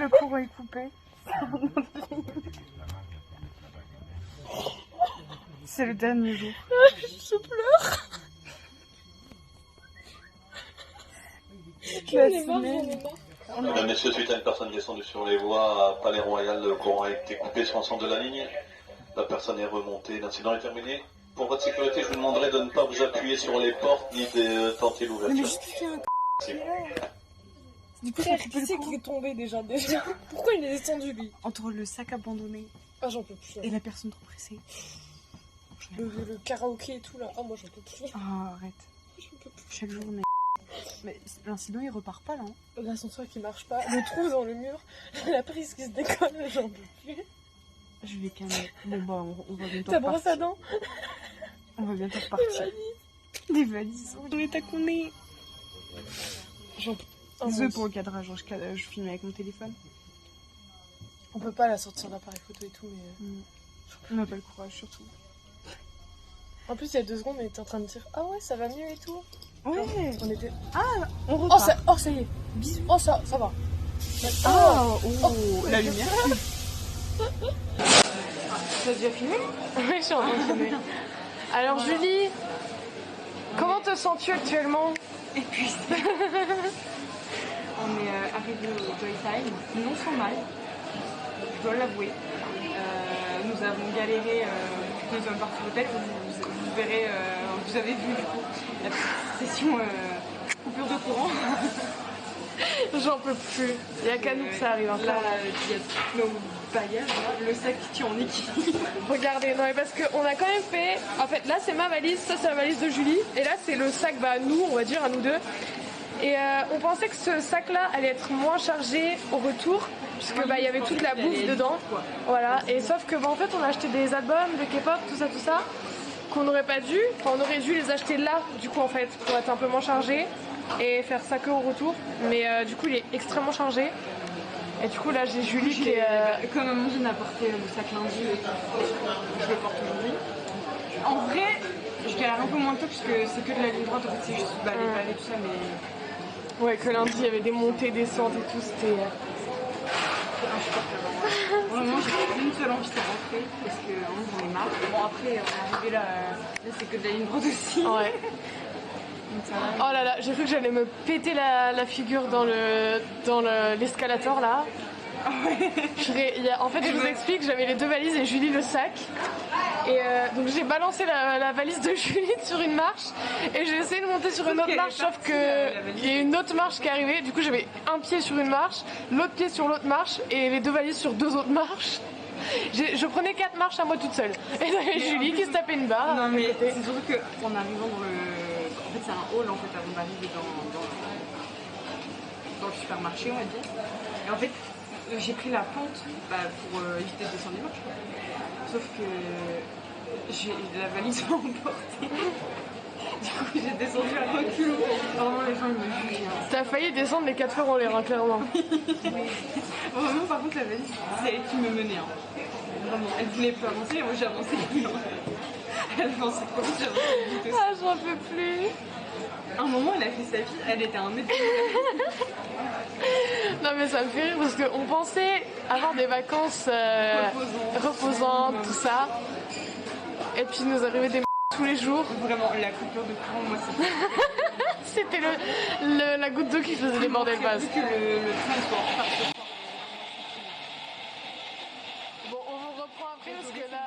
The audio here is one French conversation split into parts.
le courant est coupé. C'est le dernier jour. Je pleure. Mesdames, Messieurs, suite à une personne descendue sur les voies à Palais Royal, le courant a été coupé sur l'ensemble de la ligne. La personne est remontée, l'incident est terminé. Pour votre sécurité, je vous demanderai de ne pas vous appuyer sur les portes ni de tenter l'ouverture. Mais juste fait un Du coup, qui c'est qui est tombé déjà Pourquoi il est descendu lui? Entre le sac abandonné Ah, j'en peux plus. et la personne trop pressée. Le karaoké et tout là. Ah, moi j'en peux plus. Ah, arrête. J'en peux plus. Chaque jour, on est... Mais l'incident, il repart pas, là. Hein. L'ascenseur qui marche pas, le trou dans le mur, la prise qui se décolle, j'en peux plus. Je vais calmer. Bon, bah, on va bientôt Ta brosse à repartir. dents? On va bientôt repartir. Des valises. Dans l'état qu'on est. Désolée pour le cadrage, je filme avec mon téléphone. On peut pas la sortir d'appareil photo et tout, mais... On n'a pas le courage, surtout. En plus, il y a 2 secondes, on était en train de dire « Ah ouais, ça va mieux et tout ». Ouais. On était... On repart. ça y est. Bisous. Oh, ça va. La lumière. T'as déjà filmé? Oui, je suis en train de filmer. Alors, Julie, comment te sens-tu actuellement? Épuisée. On est arrivé au Joy Time. Nous, on sent mal. Je dois l'avouer. Nous avons galéré toute deuxième partie de l'hôtel. Vous verrez, vous avez vu du coup la petite session coupure de courant. J'en peux plus. Il n'y a qu'à nous que ça arrive. Là, il y a nos bagages, là, le sac qui tient en équilibre. Regardez, non mais parce qu'on a quand même fait... En fait, là c'est ma valise, ça c'est la valise de Julie. Et là c'est le sac, bah nous, on va dire, à nous deux. Et on pensait que ce sac-là allait être moins chargé au retour, puisque bah il y avait toute la bouffe dedans. Voilà. Et sauf que bah en fait on a acheté des albums de K-pop, tout ça, qu'on n'aurait pas dû. Enfin, on aurait dû les acheter là, du coup en fait, pour être un peu moins chargé et faire ça que au retour. Mais du coup il est extrêmement chargé. Et du coup là j'ai Julie qui est... Comme maman vient d'apporter le sac lundi, je le porte aujourd'hui. En vrai, je galère un peu moins que toi, puisque c'est que de la ligne droite, en fait c'est juste les pavés et tout ça, mais... Ouais, que lundi il y avait des montées, descentes et tout, c'était... Vraiment, j'ai une seule envie de rentrer parce que j'en ai marre. Bon, après, on est arrivé là, c'est que de la ligne droite aussi. Ouais. Oh là là, j'ai cru que j'allais me péter la figure dans l'escalator là. En fait, je vous explique, j'avais les 2 valises et Julie le sac. Et donc j'ai balancé la valise de Julie sur une marche et j'ai essayé de monter sur une autre marche, sauf qu'il y a une autre marche qui est arrivée. Du coup, j'avais un pied sur une marche, l'autre pied sur l'autre marche et les 2 valises sur 2 autres marches. Je prenais 4 marches à moi toute seule. Et j'avais Julie qui se tapait une barre. Non, mais c'est surtout qu'en arrivant dans le. En fait, c'est un hall en fait avant d'arriver dans le supermarché, on va dire. Et en fait, j'ai pris la pente pour éviter de descendre les marches. Sauf que la valise m'a emportée. Du coup, j'ai descendu à reculons. Vraiment, les gens ils me jugent. T'as failli descendre les 4 heures en l'air, hein, clairement. Vraiment, par contre, la valise, c'est elle qui me menait. Hein. Vraiment, elle voulait plus avancer, moi j'avançais plus. Elle avançait trop vite, j'avançais vite aussi. Ah, j'en peux plus. À un moment, elle a fait sa vie, elle était à 1 mètre. Non mais ça me fait rire parce qu'on pensait avoir des vacances reposantes, tout ça. Et puis il nous arrivait des tous les jours. Vraiment, la coupure de courant, moi c'est... C'était la goutte d'eau qui faisait déborder le vase. que le train soit en retard. Bon, on vous reprend après parce que là...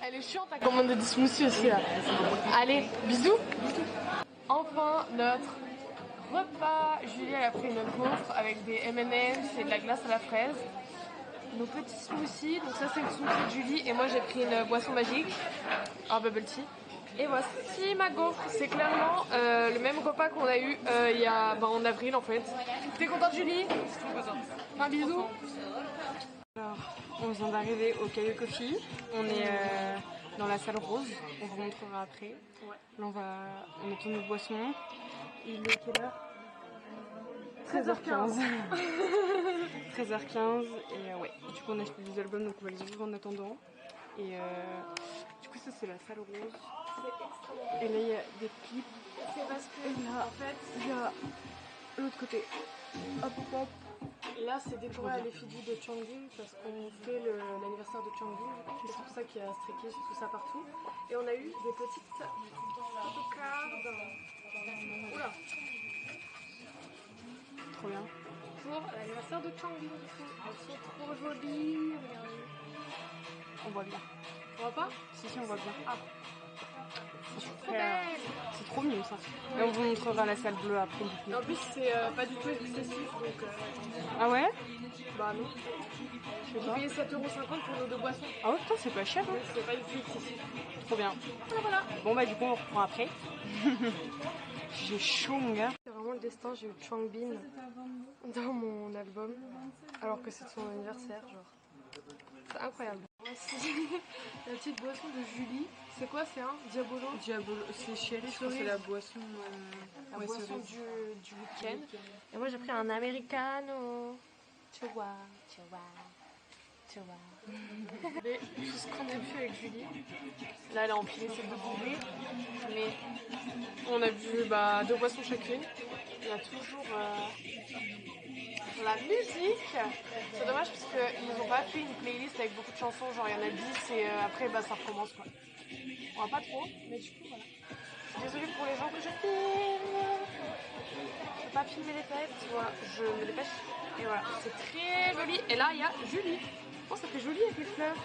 Elle est chiante à commander des smoothies aussi là. Allez, bisous. Enfin, notre repas. Julie elle a pris une gaufre avec des M&M's et de la glace à la fraise. Nos petits smoothies, donc ça c'est le smoothie de Julie et moi j'ai pris une boisson magique, un bubble tea. Et voici ma gaufre, c'est clairement le même repas qu'on a eu en avril en fait. T'es contente Julie? Un bisou. Alors, on vient d'arriver au Caillou Coffee, on est dans la salle rose, on vous montrera après. Là on attend nos boissons. Il est quelle heure? 13h15. 13h15 et ouais, du coup on a acheté des albums donc on va les ouvrir en attendant. Et du coup ça c'est la salle rose. Et là il y a des clips. C'est parce que et là, en fait il y a l'autre côté. Hop hop. Et là c'est décoré à l'effigie de Changjin parce qu'on fait l'anniversaire de Changjin. C'est pour ça qu'il y a Stray Kids, tout ça partout. Et on a eu des petites photocards. Oula. Trop bien. Pour l'anniversaire de Changjin du coup. Elles sont trop jolies. Regardez. On voit bien. On voit pas? Si, on voit bien. Ah. C'est trop mignon ça. Et on vous montrera la salle bleue après. Et en plus c'est pas du tout excessif donc Ah ouais? bah non. J'ai payé 7,50€ pour nos 2 boissons. Ah ouais, putain, c'est pas cher. Hein. Donc c'est pas du tout excessif. Trop bien. Voilà. Bon bah du coup on reprend après. J'ai chaud mon gars. C'est vraiment le destin, j'ai eu Changbin dans mon album alors que c'est son anniversaire genre. C'est incroyable. Voici la petite boisson de Julie. C'est quoi? C'est un Diabolo? Diabolo, c'est chéri, je crois que c'est la boisson. La boisson du week-end. Et moi j'ai pris un americano. Tu vois. Mais tout ce qu'on a vu avec Julie, là elle a empilé ses 2 bouteilles, mais on a bu 2 boissons chacune. Il y a toujours la musique. C'est dommage parce qu'ils n'ont pas fait une playlist avec beaucoup de chansons, genre il y en a 10 et après ça recommence quoi. On va pas trop, mais du coup voilà. Désolée pour les gens que je filme. Je peux pas filmer les têtes, voilà, je me dépêche. Et voilà, c'est très joli. Et là il y a Julie. Oh, ça fait joli avec les fleurs.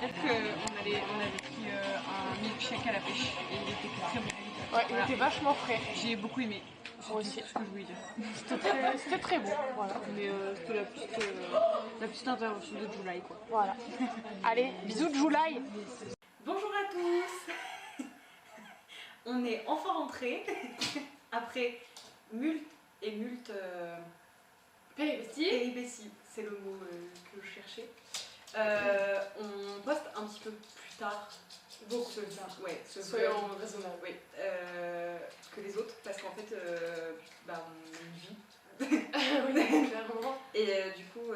On avait pris un milkshake à la pêche et il était très bon. Ouais, il était vachement frais. J'ai beaucoup aimé. Moi aussi. C'est ce que je voulais dire. C'était très bon. Voilà. Mais c'était la petite intervention de July quoi. Voilà. Allez, bisous de July. Bonjour à tous. On est enfin rentrés après mult péripéties, c'est le mot que je cherchais. On poste un petit peu plus tard. Beaucoup plus tard. Ouais, Soyons raisonnables. Oui, que les autres, parce qu'en fait, on a une vie. Oui, clairement. Et du coup,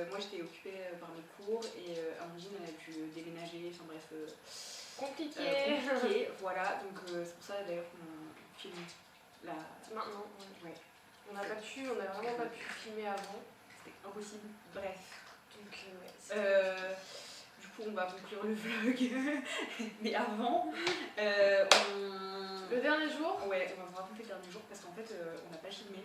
moi j'étais occupée par mes cours et Amandine elle a dû déménager, enfin bref. Compliqué. Voilà, donc c'est pour ça d'ailleurs qu'on filme la. Maintenant, Ouais. on n'a vraiment pas pu filmer avant. C'était impossible. Bref. Donc, Du coup, on va conclure le vlog. Mais avant, le dernier jour. Ouais, on va vous raconter le dernier jour parce qu'en fait, on n'a pas filmé.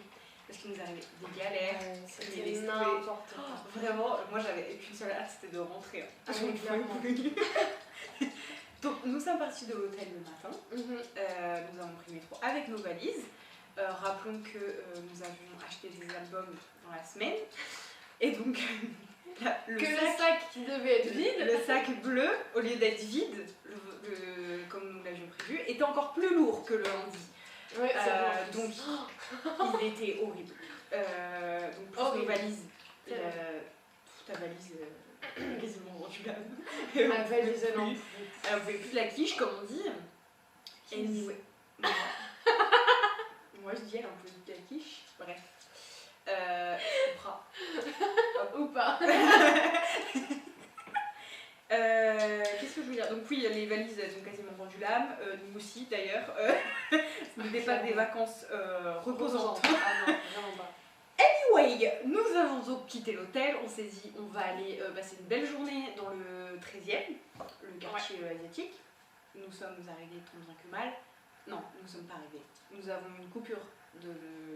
Parce qu'il nous arrivait des galères. C'était n'importe quoi. Vraiment, moi j'avais qu'une seule hâte, c'était de rentrer. Ah oui, clairement. Donc, nous sommes partis de l'hôtel le matin. Nous avons pris le métro avec nos valises. Rappelons que nous avions acheté des albums dans la semaine. Et donc, le sac qui devait être vide, le sac bleu, au lieu d'être vide, comme nous l'avions prévu, était encore plus lourd que le lundi. Ouais, donc, il était horrible. Donc, plus nos valises. Toute ta valise quasiment rendue là. Ma valise, non. On pouvait plus de la quiche, comme on dit. Anyway. Moi je dis elle, on peut de la quiche. Bref. Ou pas. Qu'est-ce que je veux dire? Donc oui, les valises elles ont quasiment rendu l'âme, nous aussi d'ailleurs. Ce n'était pas des vacances reposantes. Ah non, vraiment pas. Anyway, nous avons donc quitté l'hôtel, on s'est dit on va aller passer une belle journée dans le 13e, le quartier asiatique. Nous sommes arrivés tant bien que mal. Non, nous ne sommes pas arrivés. Nous avons une coupure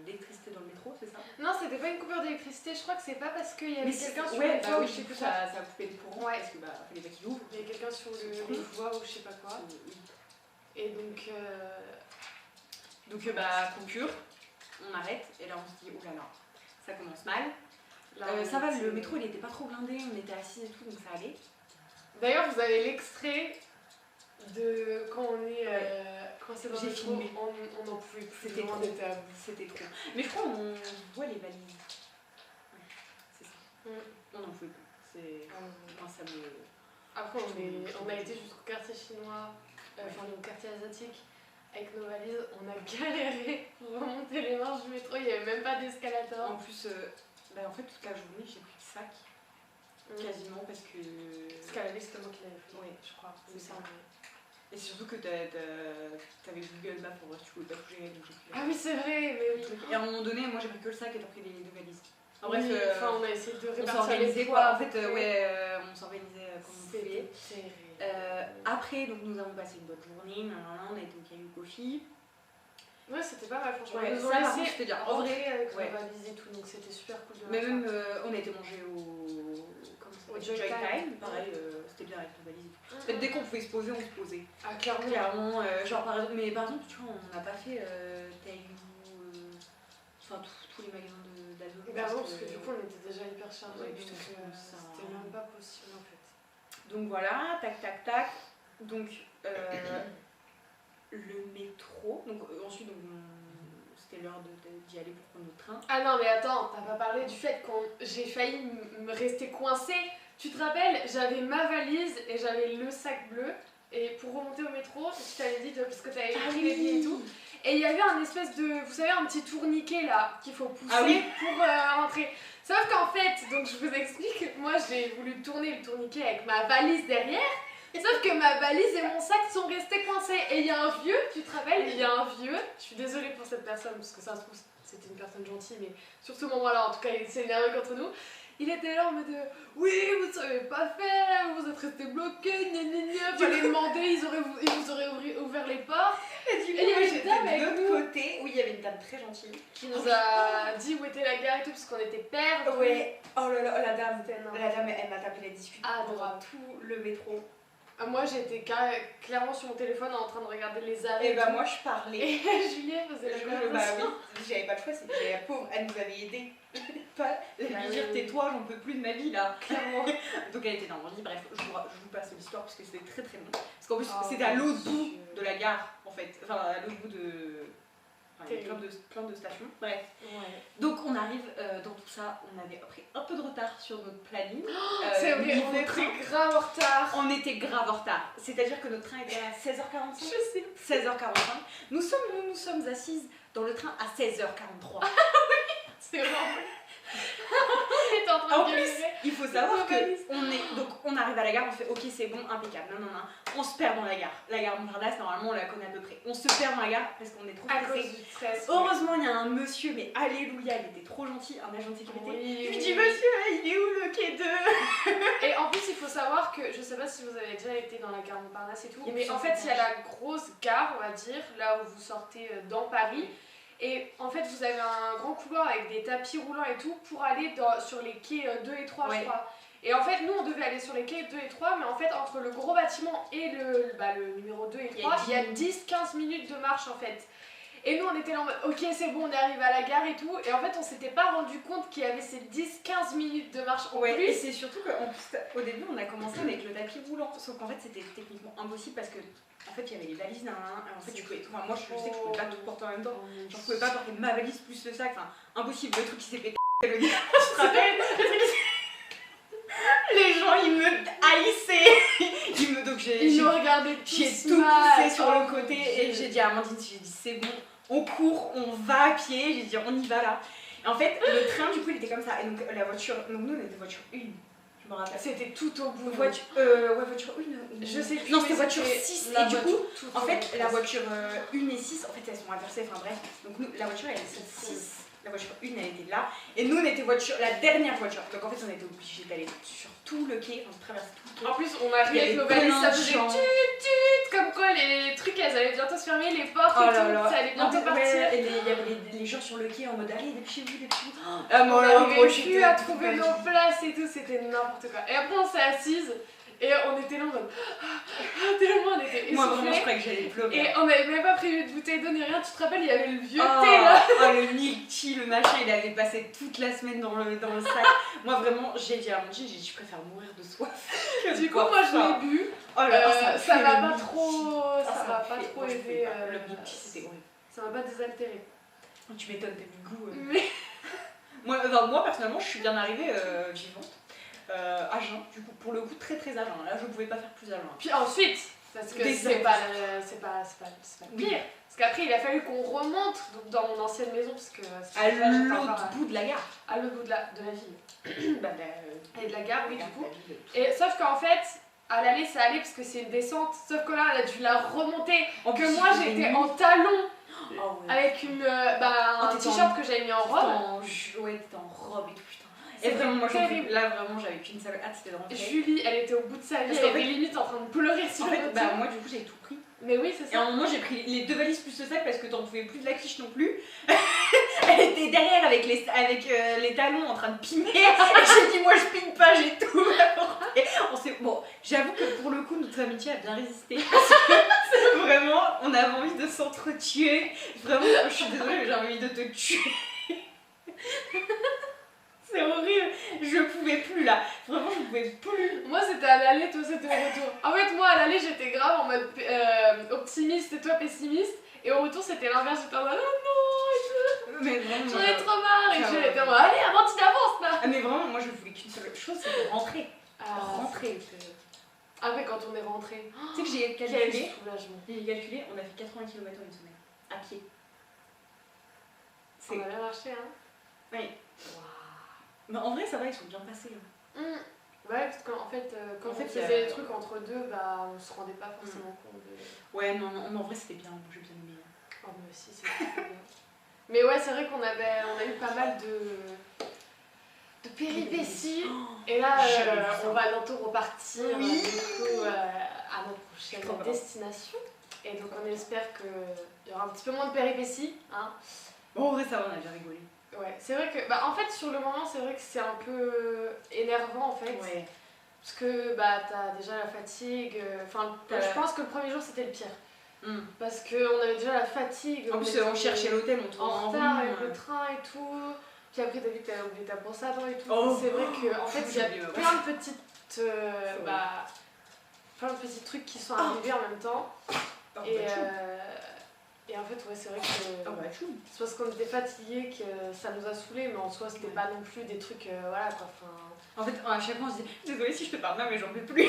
d'électricité dans le métro, c'est ça? Non, c'était pas une coupure d'électricité, je crois que c'est pas parce qu'il y avait quelqu'un sur le le toit ou je sais plus quoi. Ça a coupé le courant parce que fallait pas qu'il ouvre. Il y avait quelqu'un sur le toit ou je sais pas quoi. Et donc coupure, on arrête et là on se dit oh là là, ça commence mal. Ça va, le métro il était pas trop blindé, on était assis et tout donc ça allait. D'ailleurs vous avez l'extrait de quand on est quand c'est dans le métro, on en pouvait plus. C'était trop. C'était trop. Mais je crois qu'on voit les valises. Ouais, c'est ça. On n'en pouvait plus. Moi ça me. Après on a été jusqu'au quartier chinois, enfin au quartier asiatique. Avec nos valises, on a galéré pour remonter les marches du métro, il n'y avait même pas d'escalator. En plus, en fait, toute la journée, j'ai pris le sac, quasiment, parce que... Parce qu'à la base, c'était moi qui l'avais fait, ouais, je crois. C'est ça. Et c'est surtout que t'avais Google Maps pour voir si tu pouvais pas bouger. Donc j'ai pris Ah oui, c'est vrai, mais oui. Et à un moment donné, moi j'ai pris que le sac et t'as pris les 2 valises. En Oui, bref, enfin, on a essayé de on répartir les s'organisait poids. quoi. En fait, on s'organisait comme on pouvait. C'était terrible. Après, donc nous avons passé une bonne journée, on a été au Caillou Coffee. Ouais, c'était pas mal, franchement. Ouais, Ils nous ont ça, par laissé contre, c'était bien. En vrai, rentrer avec ouais. nos valises et tout, donc c'était super cool de Mais leur même, part. on a été manger au. Comment ça Au s'appelle, Joy Time. Pareil, c'était bien avec nos valises et tout. En fait, dès qu'on pouvait se poser, on se posait. Ah, clairement. Clairement, genre par exemple, mais par exemple, tu vois, on n'a pas fait Taillou, enfin tous les magasins d'Azo. Bah non, parce que du coup, on était déjà hyper chargés, Ouais, donc ça- c'était même pas possible en fait. Donc voilà, tac tac tac. Donc le métro. Donc ensuite, donc, c'était l'heure d'y aller pour prendre notre train. Ah non, mais attends, t'as pas parlé du fait quand j'ai failli me rester coincée. Tu te rappelles, j'avais ma valise et j'avais le sac bleu. Et pour remonter au métro, tu t'avais dit, parce que t'avais pris les billets et tout. Et il y avait un espèce de, vous savez, un petit tourniquet là qu'il faut pousser pour rentrer. Sauf qu'en fait, donc je vous explique, moi j'ai voulu tourner le tourniquet avec ma valise derrière. Sauf que ma valise et mon sac sont restés coincés. Et il y a un vieux, tu te rappelles, il y a un vieux, je suis désolée pour cette personne parce que ça se trouve c'était une personne gentille, mais sur ce moment-là, en tout cas, il s'est énervé contre nous. Il était là en mode oui, vous savez pas faire, vous êtes restés bloqués, gna gna gna, fallait demander, ils vous auraient ouvert les portes. Et du coup, Et il y avait j'étais une dame de avec l'autre nous. côté. Oui, il y avait une dame très gentille. Qui nous a dit où était la gare et tout, parce qu'on était perdus. Ouais, oh là là, la dame, C'était énorme. elle m'a tapé la discute Ah, pendant drôle. tout le métro. Ah, moi j'étais clairement sur mon téléphone en train de regarder les arrêts. Et bah tout. moi je parlais. Et Julien faisait la Bah conversation. oui, j'avais pas le choix, c'était la pauvre, elle nous avait aidé. Pas lui dire tais-toi, j'en peux plus de ma vie là, clairement. Donc elle était dans mon lit, bref, je vous passe l'histoire parce que c'était très très long. Parce qu'en plus Oh, c'était à l'autre mon bout Dieu. de la gare en fait, enfin à l'autre bout de. Enfin, il y a plein de stations, bref. Ouais. Donc on arrive dans tout ça, on avait pris un peu de retard sur notre planning. C'est vrai, niveau on train. était grave en retard. On était grave en retard. C'est-à-dire que notre train était à 16h45. Je sais. 16h45. Nous sommes assises dans le train à 16h43. C'est vraiment. On était en train En de plus, galérer. il faut savoir que Organise. on arrive à la gare, on fait ok c'est bon, impeccable. Non. On se perd dans la gare. La gare Montparnasse, normalement on la connaît à peu près. On se perd dans la gare parce qu'on est trop À cause pressés. du stress. Heureusement, il y a un monsieur, mais alléluia, il était trop gentil, un agent de sécurité. Oui, Je lui oui, dis, oui. monsieur, il est où le quai 2? Et en plus, il faut savoir que, je sais pas si vous avez déjà été dans la gare Montparnasse et tout, Il y a mais en plusieurs fait, il y a la grosse gare, on va dire, là où vous sortez dans Paris. Et en fait, vous avez un grand couloir avec des tapis roulants et tout pour aller sur les quais 2 et 3, Ouais. je crois. Et en fait, nous, on devait aller sur les quais 2 et 3, mais en fait, entre le gros bâtiment et le numéro 2 et 3, il y a 10-15 minutes de marche en fait. Et nous, on était là en mode, ok, c'est bon, on est arrivé à la gare et tout. Et en fait, on s'était pas rendu compte qu'il y avait ces 10-15 minutes de marche en Ouais, et plus. c'est surtout qu'en plus, au début, on a commencé avec le tapis roulant. Sauf qu'en fait, c'était techniquement impossible parce que, en fait, il y avait les valises d'un. En fait, tu pouvais. Enfin, moi, je sais que je pouvais pas tout porter en même temps. Genre, je pouvais pas porter ma valise plus le sac. Enfin, impossible. Le truc qui s'est pété. Le gars, tu te rappelles? Le truc qui s'est- Les gens, ils me haïssaient. Donc, Ils nous regardaient j'ai tous tout mal. poussé sur Oh, le côté mon et Dieu. j'ai dit à Amandine, j'ai dit c'est bon, on court, on va à pied, j'ai dit on y va là. Et en fait, le train du coup il était comme ça et donc la voiture, donc nous on était voiture 1, je me rappelle. C'était tout au bout. Voiture 1, Je sais plus. non mais c'était voiture c'était 6 la et du coup, voiture tout en au fait bout. la voiture 1 et 6, en fait elles sont inversées, enfin bref. Donc nous, la voiture elle était 6, la voiture 1 elle était là et nous on était la dernière voiture. Donc en fait on était obligés d'aller sur tout le quai, on traversait tout le quai. En plus, on arrivait Il y avec avait nos valises, plein ça de faisait gens. tut, comme quoi les trucs elles allaient bientôt se fermer, les portes Oh et là tout, là. ça allait bientôt Ouais, partir. et il y avait les gens sur le quai en mode allez dépêchez-vous. On n'arrivait plus j'étais à trouver nos places et tout, c'était n'importe quoi. Et après on s'est assises et on était là en mode tellement on était Moi vraiment je essoufflés. croyais que j'allais pleurer. Et on n'avait même pas prévu de bouteille d'eau ni rien, tu te rappelles, il y avait le vieux Oh, thé là. oh, le milk tea, le machin, il avait passé toute la semaine dans le sac. Moi vraiment, j'ai dit à Amandine, j'ai dit je préfère mourir de soif. Du coup, moi je l'ai bu. Oh là là, Ça fait m'a le pas milk trop, tea. ça Ah, m'a m'a pas fait- trop moi, je pouvais aidé. pas. Le milk tea c'était horrible. Ça m'a pas désaltéré. Tu m'étonnes, t'as mis le goût. Mais Moi personnellement, je suis bien arrivée vivante. À jeun, du coup, pour le coup, très très à jeun. Là, je pouvais pas faire plus à jeun. puis ensuite, parce que Des c'est heures. pas le Oui. pire. Parce qu'après il a fallu qu'on remonte donc, dans mon ancienne maison parce que À là, j'étais l'autre encore bout de la gare. à l'autre bout de la ville. Bah, Et de la gare, oui, du la coup. ville. Et sauf qu'en fait, À l'aller, ça allait parce que c'est une descente, sauf que là, elle a dû la remonter. En Que plus, moi, il fait j'étais nuit. en talons Oh, ouais. avec un t'étais t-shirt que j'avais mis en robe. Ouais, t'étais en robe et tout, putain. Et C'était vraiment, moi, terrible. là, vraiment, j'avais qu'une seule hâte, c'était de rentrer. Julie, elle était au bout de sa vie, Parce elle qu'en était fait- limite en train de pleurer sur En le fait, retour. bah, moi, du coup, j'avais tout pris. Mais oui, c'est Et à un ça. moment, j'ai pris les 2 valises plus le sac parce que t'en pouvais plus de la quiche non plus. Elle était derrière avec les talons en train de piner. Et j'ai dit, moi, je pine pas, j'ai tout apporté. Bon, j'avoue que pour le coup, notre amitié a bien résisté. Parce que vraiment, on avait envie de s'entretuer. Vraiment, je suis désolée, mais j'ai envie de te tuer. C'est horrible, je pouvais plus là. Vraiment, je pouvais plus. Moi, c'était à l'aller, toi, c'était au retour. En fait, moi, à l'aller, j'étais grave en mode optimiste et toi pessimiste. Et au retour, c'était l'inverse. J'étais en mode oh non, Mais vraiment, j'en ai trop marre. Et Ah Julie ouais. était en mode allez, avant, tu t'avances là. Ah, mais vraiment, moi, je voulais qu'une seule chose, c'était rentrer. Rentrer. Après, quand on est rentré, Tu sais que j'ai quel calculé, soulagement. on a fait 80 km en une semaine, à pied. Ça a bien marché, hein. Oui. Mais en vrai, ça va, ils sont bien passés. Hein. Ouais, parce qu'en fait, quand En on fait, faisait les trucs entre deux, bah, on se rendait pas forcément compte de. Ouais, non, en vrai, c'était bien, j'ai bien aimé. Oh, mais aussi, c'est trop bien. Mais ouais, c'est vrai qu'on a eu pas mal de péripéties. Et là, J'avais vu ça. on va bientôt repartir Oui. du coup, à notre prochaine Trop bien. destination. Et donc, on espère qu'il y aura un petit peu moins de péripéties. Hein. Bon, en vrai, ça va, on a bien rigolé. Ouais, c'est vrai que, bah, en fait, sur le moment, c'est vrai que c'est un peu énervant en fait. Ouais. Parce que bah, t'as déjà la fatigue. Enfin, je pense que le premier jour, c'était le pire. Parce qu'on avait déjà la fatigue. En plus, était on cherchait l'hôtel, on tournait en en retard rond. avec le train et tout. Puis après, t'as vu que t'avais oublié ta brosse à dents et tout. Oh. C'est vrai qu'en fait, il y a J'ai oublié ma plein de petites. vrai. Plein de petits trucs qui sont arrivés en même temps. Et en fait, ouais, c'est vrai que. chou. C'est parce qu'on était fatigués que ça nous a saoulés, mais en soi, c'était pas non plus des trucs. Voilà quoi. Enfin, En fait, à chaque fois, on se dit désolée si je te parle mal, mais j'en peux plus.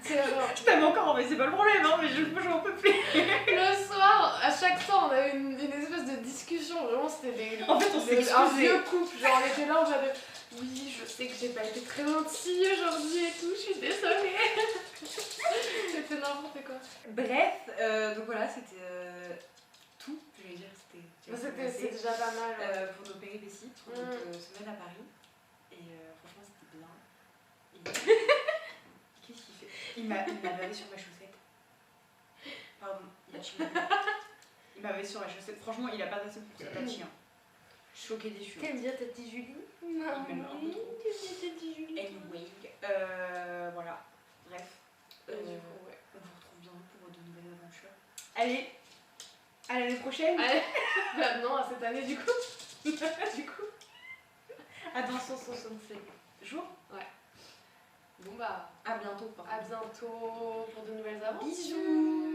c'est genre. Je t'aime encore, mais c'est pas le problème, hein, mais j'en peux plus. Le soir, à chaque fois, on avait une espèce de discussion. Vraiment, c'était des. En fait, on un s'excusait. vieux couple. Genre, on était là en mode. Oui, je sais que j'ai pas été très gentille aujourd'hui et tout, je suis désolée. C'était n'importe quoi. Bref, donc voilà, c'était tout, je vais dire, C'est déjà pas mal. Ouais. pour nos péripéties, pour notre semaine à Paris. Et franchement, c'était bien. Et... Qu'est-ce qu'il fait Il m'a bavé sur ma chaussette. Pardon, il m'a bavé sur ma chaussette. Franchement, il a pas d'assez pour cette chien. Choquée, déçue. T'aimes bien ta petite Julie? Il m'aime un peu trop. t'aimes bien ta petite Julie? Anyway, voilà. Bref, Du coup, ouais. on vous retrouve bientôt pour de nouvelles aventures. Allez, à l'année prochaine. Allez, bah non, à cette année du coup. Du coup, attention 67 jours. Ouais. Bon bah, À bientôt. à bientôt pour de nouvelles aventures. Bisous.